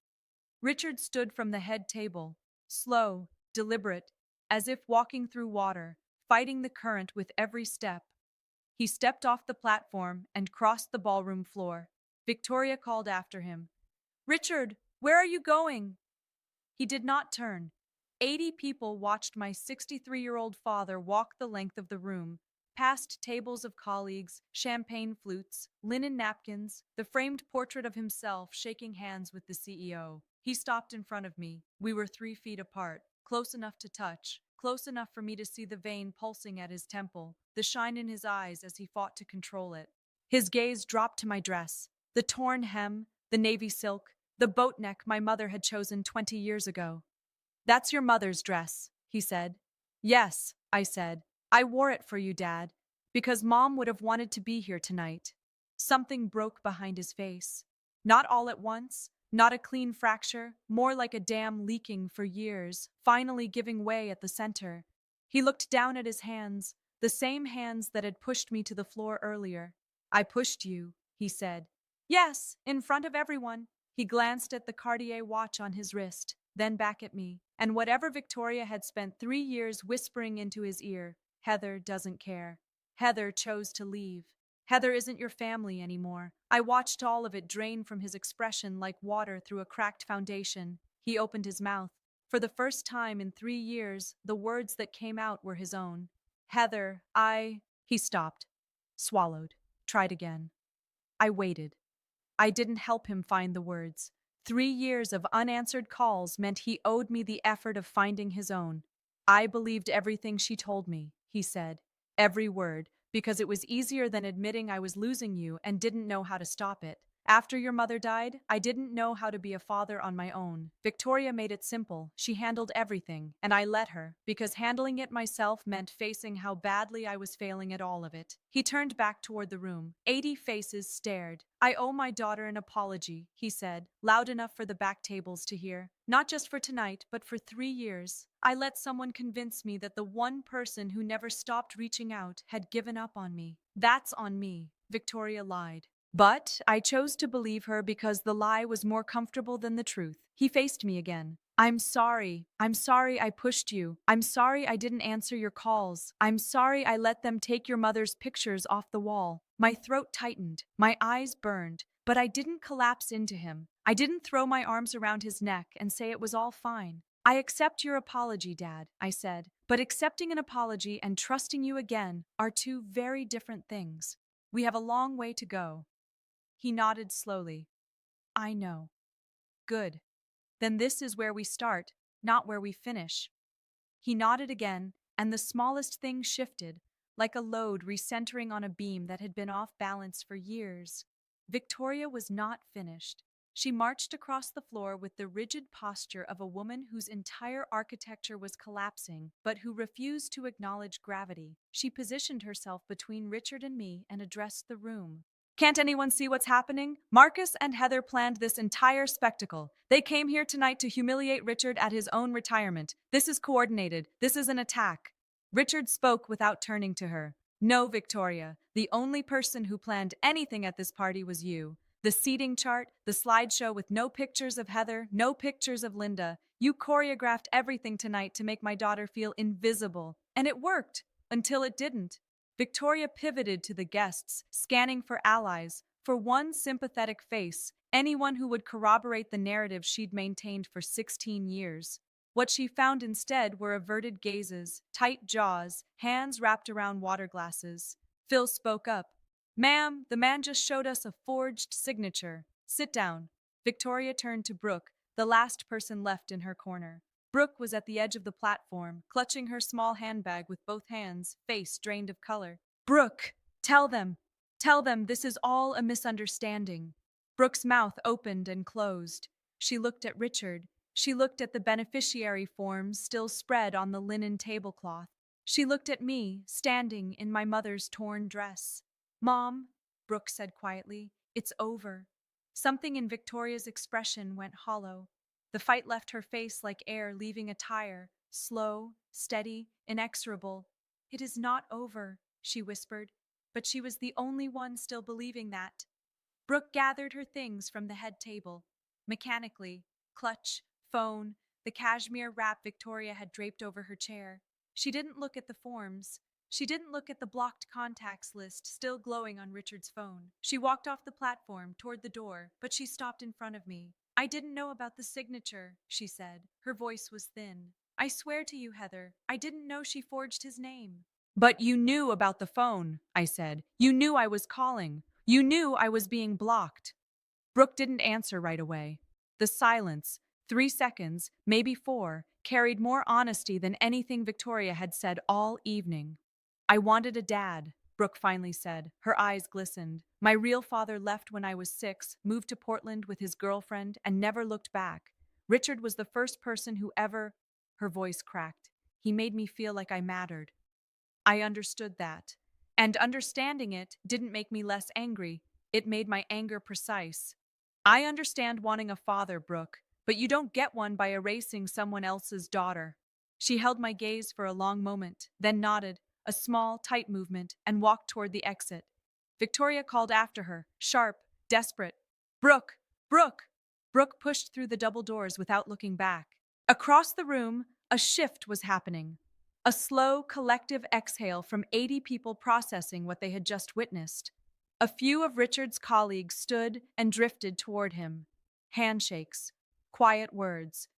Richard stood from the head table, slow, deliberate, as if walking through water, fighting the current with every step. He stepped off the platform and crossed the ballroom floor. Victoria called after him. Richard, where are you going? He did not turn. 80 people watched my 63-year-old father walk the length of the room, past tables of colleagues, champagne flutes, linen napkins, the framed portrait of himself shaking hands with the CEO. He stopped in front of me. We were 3 feet apart, close enough to touch, close enough for me to see the vein pulsing at his temple, the shine in his eyes as he fought to control it. His gaze dropped to my dress, the torn hem, the navy silk, the boat neck my mother had chosen 20 years ago. That's your mother's dress, he said. Yes, I said. I wore it for you, Dad, because Mom would have wanted to be here tonight. Something broke behind his face. Not all at once, not a clean fracture, more like a dam leaking for years, finally giving way at the center. He looked down at his hands, the same hands that had pushed me to the floor earlier. I pushed you, he said. Yes, in front of everyone. He glanced at the Cartier watch on his wrist, then back at me, and whatever Victoria had spent 3 years whispering into his ear, Heather doesn't care. Heather chose to leave. Heather isn't your family anymore. I watched all of it drain from his expression like water through a cracked foundation. He opened his mouth. For the first time in 3 years, the words that came out were his own. Heather, He stopped, swallowed, tried again. I waited. I didn't help him find the words. 3 years of unanswered calls meant he owed me the effort of finding his own. I believed everything she told me, he said. Every word, because it was easier than admitting I was losing you and didn't know how to stop it. After your mother died, I didn't know how to be a father on my own. Victoria made it simple. She handled everything, and I let her, because handling it myself meant facing how badly I was failing at all of it. He turned back toward the room. 80 faces stared. I owe my daughter an apology, he said, loud enough for the back tables to hear. Not just for tonight, but for 3 years. I let someone convince me that the one person who never stopped reaching out had given up on me. That's on me, Victoria lied. But I chose to believe her because the lie was more comfortable than the truth. He faced me again. I'm sorry. I'm sorry I pushed you. I'm sorry I didn't answer your calls. I'm sorry I let them take your mother's pictures off the wall. My throat tightened. My eyes burned. But I didn't collapse into him. I didn't throw my arms around his neck and say it was all fine. I accept your apology, Dad, I said. But accepting an apology and trusting you again are 2 very different things. We have a long way to go. He nodded slowly. I know. Good. Then this is where we start, not where we finish. He nodded again, and the smallest thing shifted, like a load recentering on a beam that had been off balance for years. Victoria was not finished. She marched across the floor with the rigid posture of a woman whose entire architecture was collapsing, but who refused to acknowledge gravity. She positioned herself between Richard and me and addressed the room. Can't anyone see what's happening? Marcus and Heather planned this entire spectacle. They came here tonight to humiliate Richard at his own retirement. This is coordinated. This is an attack. Richard spoke without turning to her. No, Victoria. The only person who planned anything at this party was you. The seating chart, the slideshow with no pictures of Heather, no pictures of Linda. You choreographed everything tonight to make my daughter feel invisible. And it worked. Until it didn't. Victoria pivoted to the guests, scanning for allies, for one sympathetic face, anyone who would corroborate the narrative she'd maintained for 16 years. What she found instead were averted gazes, tight jaws, hands wrapped around water glasses. Phil spoke up. Ma'am, the man just showed us a forged signature. Sit down. Victoria turned to Brooke, the last person left in her corner. Brooke was at the edge of the platform, clutching her small handbag with both hands, face drained of color. Brooke, tell them this is all a misunderstanding. Brooke's mouth opened and closed. She looked at Richard. She looked at the beneficiary forms still spread on the linen tablecloth. She looked at me, standing in my mother's torn dress. Mom, Brooke said quietly, it's over. Something in Victoria's expression went hollow. The fight left her face like air leaving a tire, slow, steady, inexorable. It is not over, she whispered, but she was the only one still believing that. Brooke gathered her things from the head table. Mechanically, clutch, phone, the cashmere wrap Victoria had draped over her chair. She didn't look at the forms. She didn't look at the blocked contacts list still glowing on Richard's phone. She walked off the platform toward the door, but she stopped in front of me. I didn't know about the signature, she said. Her voice was thin. I swear to you, Heather, I didn't know she forged his name. But you knew about the phone, I said. You knew I was calling. You knew I was being blocked. Brooke didn't answer right away. The silence, 3 seconds, maybe 4, carried more honesty than anything Victoria had said all evening. I wanted a dad, Brooke finally said. Her eyes glistened. My real father left when I was 6, moved to Portland with his girlfriend, and never looked back. Richard was the first person who ever... Her voice cracked. He made me feel like I mattered. I understood that. And understanding it didn't make me less angry. It made my anger precise. I understand wanting a father, Brooke, but you don't get one by erasing someone else's daughter. She held my gaze for a long moment, then nodded, a small, tight movement, and walked toward the exit. Victoria called after her, sharp, desperate. Brooke! Brooke! Brooke pushed through the double doors without looking back. Across the room, a shift was happening. A slow, collective exhale from 80 people processing what they had just witnessed. A few of Richard's colleagues stood and drifted toward him. Handshakes, quiet words.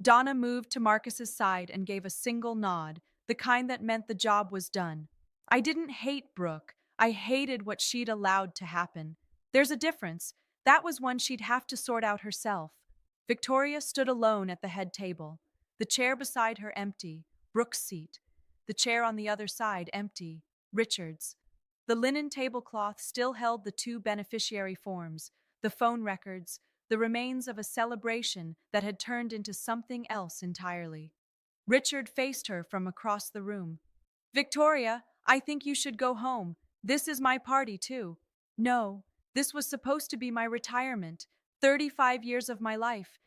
Donna moved to Marcus's side and gave a single nod, the kind that meant the job was done. I didn't hate Brooke. I hated what she'd allowed to happen. There's a difference. That was one she'd have to sort out herself. Victoria stood alone at the head table. The chair beside her empty, Brooke's seat. The chair on the other side empty, Richard's. The linen tablecloth still held the 2 beneficiary forms, the phone records, the remains of a celebration that had turned into something else entirely. Richard faced her from across the room. Victoria, I think you should go home. This is my party, too. No, this was supposed to be my retirement, 35 years of my life,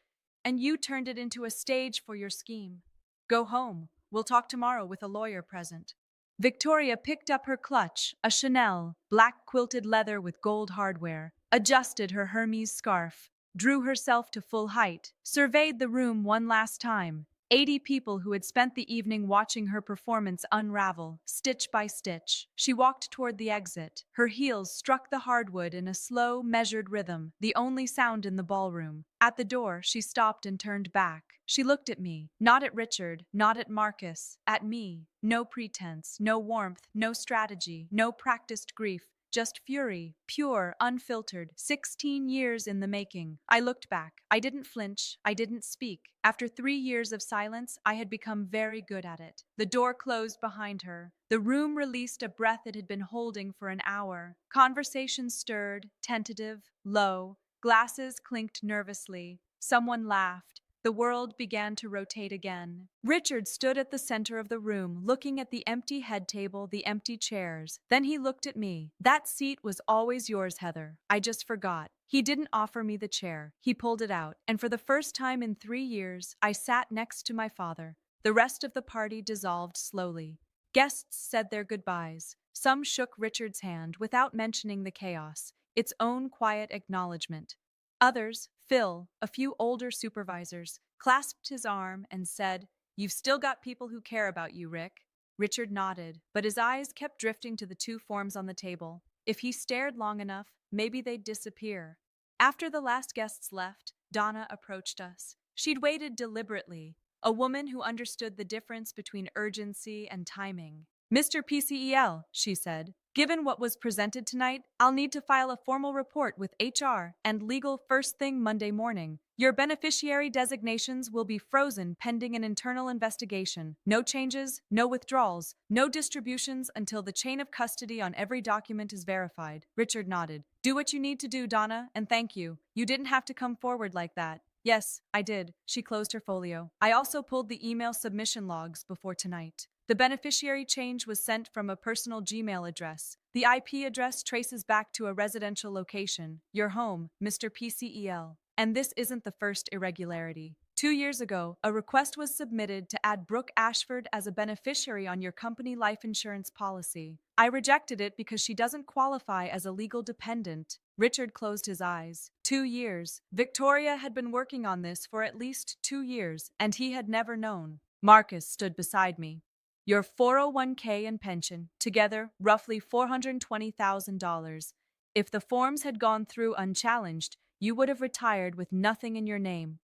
and you turned it into a stage for your scheme. Go home. We'll talk tomorrow with a lawyer present. Victoria picked up her clutch, a Chanel, black quilted leather with gold hardware, adjusted her Hermes scarf, drew herself to full height, surveyed the room one last time. 80 people who had spent the evening watching her performance unravel, stitch by stitch. She walked toward the exit. Her heels struck the hardwood in a slow, measured rhythm, the only sound in the ballroom. At the door, she stopped and turned back. She looked at me, not at Richard, not at Marcus, at me. No pretense, no warmth, no strategy, no practiced grief. Just fury, pure, unfiltered, 16 years in the making. I looked back. I didn't flinch. I didn't speak. After 3 years of silence, I had become very good at it. The door closed behind her. The room released a breath it had been holding for an hour. Conversation stirred, tentative, low. Glasses clinked nervously. Someone laughed. The world began to rotate again. Richard stood at the center of the room, looking at the empty head table, the empty chairs. Then he looked at me. That seat was always yours, Heather. I just forgot. He didn't offer me the chair. He pulled it out, and for the first time in 3 years, I sat next to my father. The rest of the party dissolved slowly. Guests said their goodbyes. Some shook Richard's hand without mentioning the chaos, its own quiet acknowledgement. Others, Phil, a few older supervisors, clasped his arm and said, "You've still got people who care about you, Rick." Richard nodded, but his eyes kept drifting to the two forms on the table. If he stared long enough, maybe they'd disappear. After the last guests left, Donna approached us. She'd waited deliberately, a woman who understood the difference between urgency and timing. "Mr. PCEL," she said, "given what was presented tonight, I'll need to file a formal report with HR and legal first thing Monday morning. Your beneficiary designations will be frozen pending an internal investigation. No changes, no withdrawals, no distributions until the chain of custody on every document is verified." Richard nodded. "Do what you need to do, Donna, and thank you. You didn't have to come forward like that." "Yes, I did." She closed her folio. "I also pulled the email submission logs before tonight. The beneficiary change was sent from a personal Gmail address. The IP address traces back to a residential location, your home, Mr. PCEL. And this isn't the first irregularity. 2 years ago, a request was submitted to add Brooke Ashford as a beneficiary on your company life insurance policy. I rejected it because she doesn't qualify as a legal dependent." Richard closed his eyes. 2 years. Victoria had been working on this for at least 2 years, and he had never known. Marcus stood beside me. "Your 401k and pension, together roughly $420,000. If the forms had gone through unchallenged, you would have retired with nothing in your name."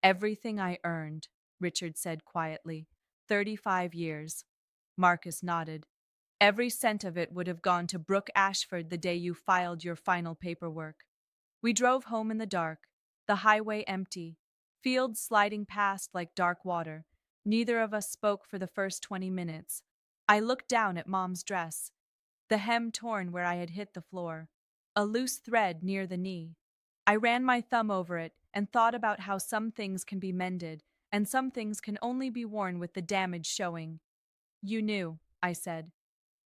"Everything I earned," Richard said quietly. 35 years. Marcus nodded. "Every cent of it would have gone to Brooke Ashford the day you filed your final paperwork." We drove home in the dark, the highway empty, fields sliding past like dark water. Neither of us spoke for the first 20 minutes. I looked down at Mom's dress, the hem torn where I had hit the floor, a loose thread near the knee. I ran my thumb over it and thought about how some things can be mended, and some things can only be worn with the damage showing. "You knew," I said,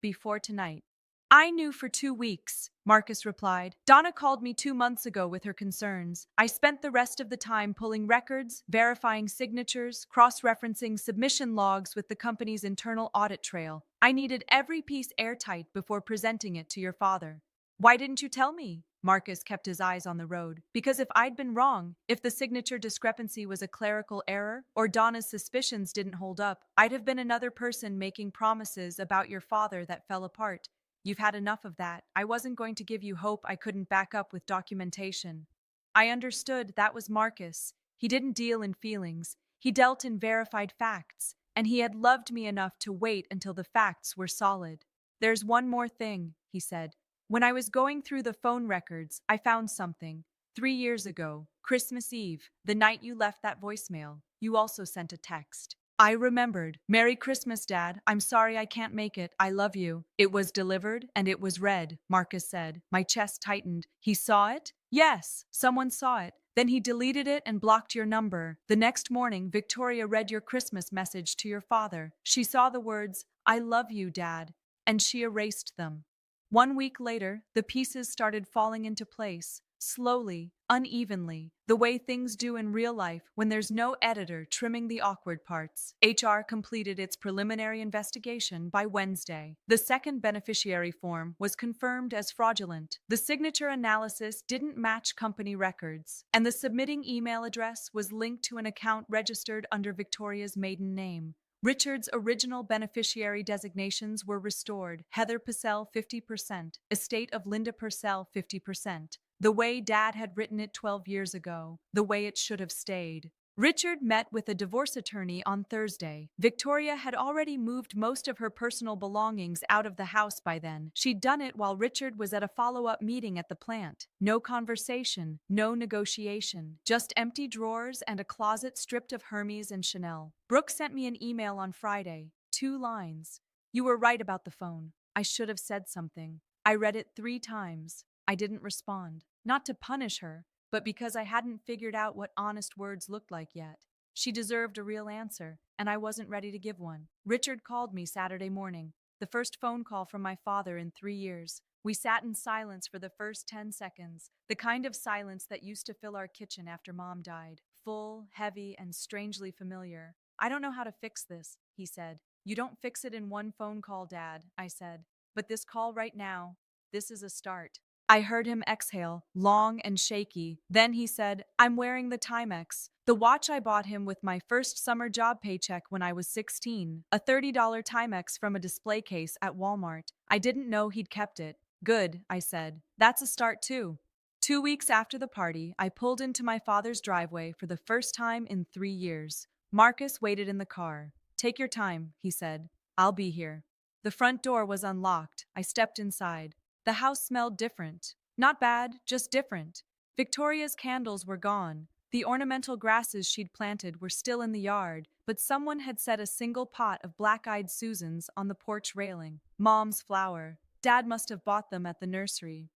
"before tonight." "I knew for 2 weeks," Marcus replied. "Donna called me 2 months ago with her concerns. I spent the rest of the time pulling records, verifying signatures, cross-referencing submission logs with the company's internal audit trail. I needed every piece airtight before presenting it to your father." "Why didn't you tell me?" Marcus kept his eyes on the road. "Because if I'd been wrong, if the signature discrepancy was a clerical error, or Donna's suspicions didn't hold up, I'd have been another person making promises about your father that fell apart. You've had enough of that. I wasn't going to give you hope I couldn't back up with documentation." I understood that was Marcus. He didn't deal in feelings. He dealt in verified facts, and he had loved me enough to wait until the facts were solid. "There's one more thing," he said. "When I was going through the phone records, I found something. 3 years ago, Christmas Eve, the night you left that voicemail, you also sent a text. I remembered. 'Merry Christmas, Dad. I'm sorry I can't make it. I love you.' It was delivered and it was read," Marcus said. My chest tightened. "He saw it?" "Yes, someone saw it. Then he deleted it and blocked your number. The next morning, Victoria read your Christmas message to your father. She saw the words, 'I love you, Dad,' and she erased them. 1 week later, the pieces started falling into place. Slowly, unevenly, the way things do in real life when there's no editor trimming the awkward parts. HR completed its preliminary investigation by Wednesday. The second beneficiary form was confirmed as fraudulent. The signature analysis didn't match company records, and the submitting email address was linked to an account registered under Victoria's maiden name. Richard's original beneficiary designations were restored. Heather Purcell 50%, estate of Linda Purcell 50%. The way Dad had written it 12 years ago, the way it should have stayed. Richard met with a divorce attorney on Thursday. Victoria had already moved most of her personal belongings out of the house by then. She'd done it while Richard was at a follow-up meeting at the plant. No conversation, no negotiation, just empty drawers and a closet stripped of Hermes and Chanel. Brooke sent me an email on Friday. 2 lines. "You were right about the phone. I should have said something. I read it 3 times. I didn't respond. Not to punish her, but because I hadn't figured out what honest words looked like yet. She deserved a real answer, and I wasn't ready to give one. Richard called me Saturday morning, the first phone call from my father in 3 years. We sat in silence for the first 10 seconds, the kind of silence that used to fill our kitchen after Mom died. Full, heavy, and strangely familiar. I don't know how to fix this, he said. You don't fix it in one phone call, Dad, I said. But this call right now, this is a start. I heard him exhale, long and shaky. Then he said, I'm wearing the Timex, the watch I bought him with my first summer job paycheck when I was 16, a $30 Timex from a display case at Walmart. I didn't know he'd kept it. Good, I said. That's a start too. 2 weeks after the party, I pulled into my father's driveway for the first time in 3 years. Marcus waited in the car. Take your time, he said. I'll be here. The front door was unlocked. I stepped inside. The house smelled different. Not bad, just different. Victoria's candles were gone. The ornamental grasses she'd planted were still in the yard, but someone had set a single pot of black-eyed Susans on the porch railing. Mom's flower. Dad must have bought them at the nursery.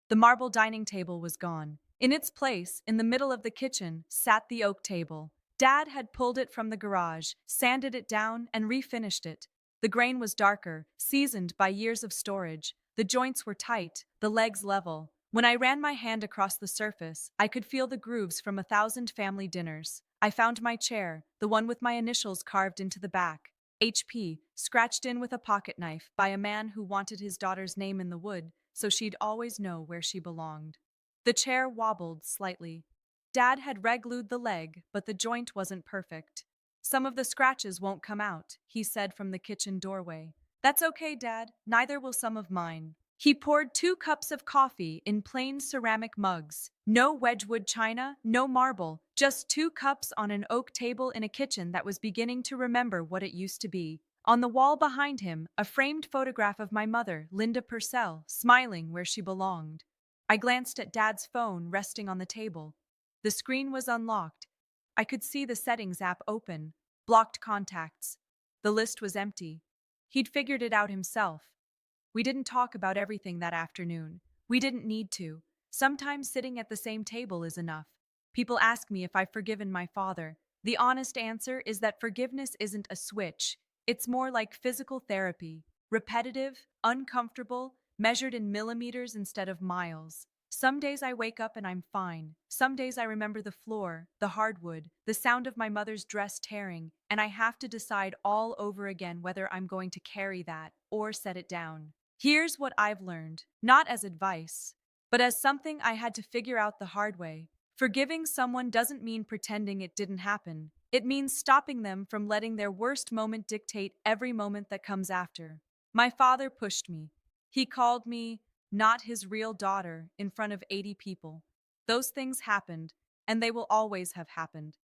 The marble dining table was gone. In its place, in the middle of the kitchen, sat the oak table. Dad had pulled it from the garage, sanded it down, and refinished it. The grain was darker, seasoned by years of storage. The joints were tight, the legs level. When I ran my hand across the surface, I could feel the grooves from 1,000 family dinners. I found my chair, the one with my initials carved into the back. HP, scratched in with a pocket knife by a man who wanted his daughter's name in the wood, so she'd always know where she belonged. The chair wobbled slightly. Dad had re-glued the leg, but the joint wasn't perfect. Some of the scratches won't come out, he said from the kitchen doorway. That's okay, Dad. Neither will some of mine. He poured 2 cups of coffee in plain ceramic mugs. No Wedgwood china, no marble, just 2 cups on an oak table in a kitchen that was beginning to remember what it used to be. On the wall behind him, a framed photograph of my mother, Linda Purcell, smiling where she belonged. I glanced at Dad's phone resting on the table. The screen was unlocked. I could see the settings app open. Blocked contacts. The list was empty. He'd figured it out himself. We didn't talk about everything that afternoon. We didn't need to. Sometimes sitting at the same table is enough. People ask me if I've forgiven my father. The honest answer is that forgiveness isn't a switch. It's more like physical therapy. Repetitive, uncomfortable, measured in millimeters instead of miles. Some days I wake up and I'm fine. Some days I remember the floor, the hardwood, the sound of my mother's dress tearing, and I have to decide all over again whether I'm going to carry that or set it down. Here's what I've learned, not as advice, but as something I had to figure out the hard way. Forgiving someone doesn't mean pretending it didn't happen. It means stopping them from letting their worst moment dictate every moment that comes after. My father pushed me. He called me not his real daughter in front of 80 people. Those things happened, and they will always have happened.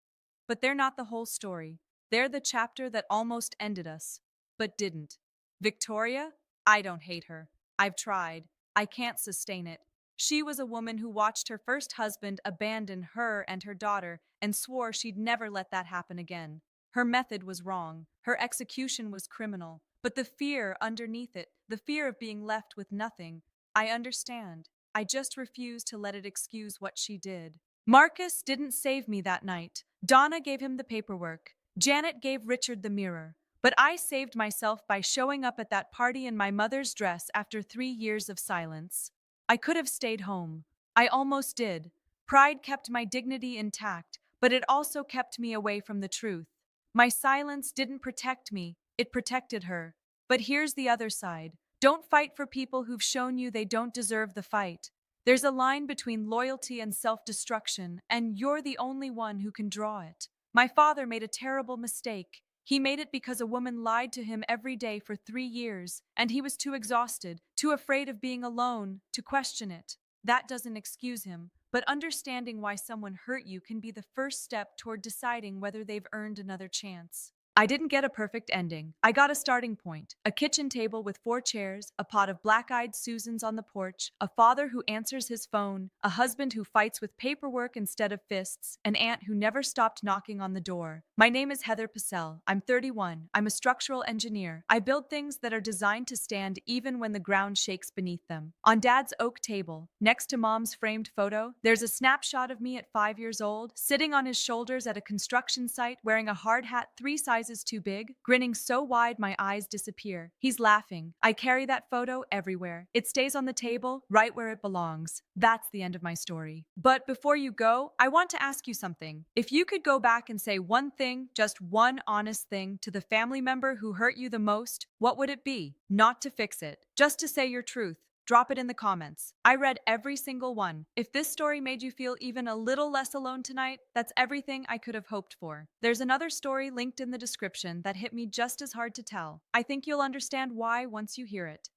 But they're not the whole story. They're the chapter that almost ended us, but didn't. Victoria? I don't hate her. I've tried. I can't sustain it. She was a woman who watched her first husband abandon her and her daughter and swore she'd never let that happen again. Her method was wrong. Her execution was criminal. But the fear underneath it, the fear of being left with nothing, I understand. I just refuse to let it excuse what she did. Marcus didn't save me that night. Donna gave him the paperwork. Janet gave Richard the mirror. But I saved myself by showing up at that party in my mother's dress after 3 years of silence. I could have stayed home. I almost did. Pride kept my dignity intact, but it also kept me away from the truth. My silence didn't protect me, it protected her. But here's the other side. Don't fight for people who've shown you they don't deserve the fight. There's a line between loyalty and self-destruction, and you're the only one who can draw it. My father made a terrible mistake. He made it because a woman lied to him every day for 3 years, and he was too exhausted, too afraid of being alone, to question it. That doesn't excuse him, but understanding why someone hurt you can be the first step toward deciding whether they've earned another chance. I didn't get a perfect ending. I got a starting point. A kitchen table with 4 chairs, a pot of black-eyed Susans on the porch, a father who answers his phone, a husband who fights with paperwork instead of fists, an aunt who never stopped knocking on the door. My name is Heather Pacell. I'm 31. I'm a structural engineer. I build things that are designed to stand even when the ground shakes beneath them. On Dad's oak table, next to Mom's framed photo, there's a snapshot of me at 5 years old, sitting on his shoulders at a construction site wearing a hard hat 3 sizes too big, grinning so wide my eyes disappear. He's laughing. I carry that photo everywhere. It stays on the table, right where it belongs. That's the end of my story. But before you go, I want to ask you something. If you could go back and say one thing, just one honest thing, to the family member who hurt you the most, what would it be? Not to fix it, just to say your truth. Drop it in the comments. I read every single one. If this story made you feel even a little less alone tonight, that's everything I could have hoped for. There's another story linked in the description that hit me just as hard to tell. I think you'll understand why once you hear it.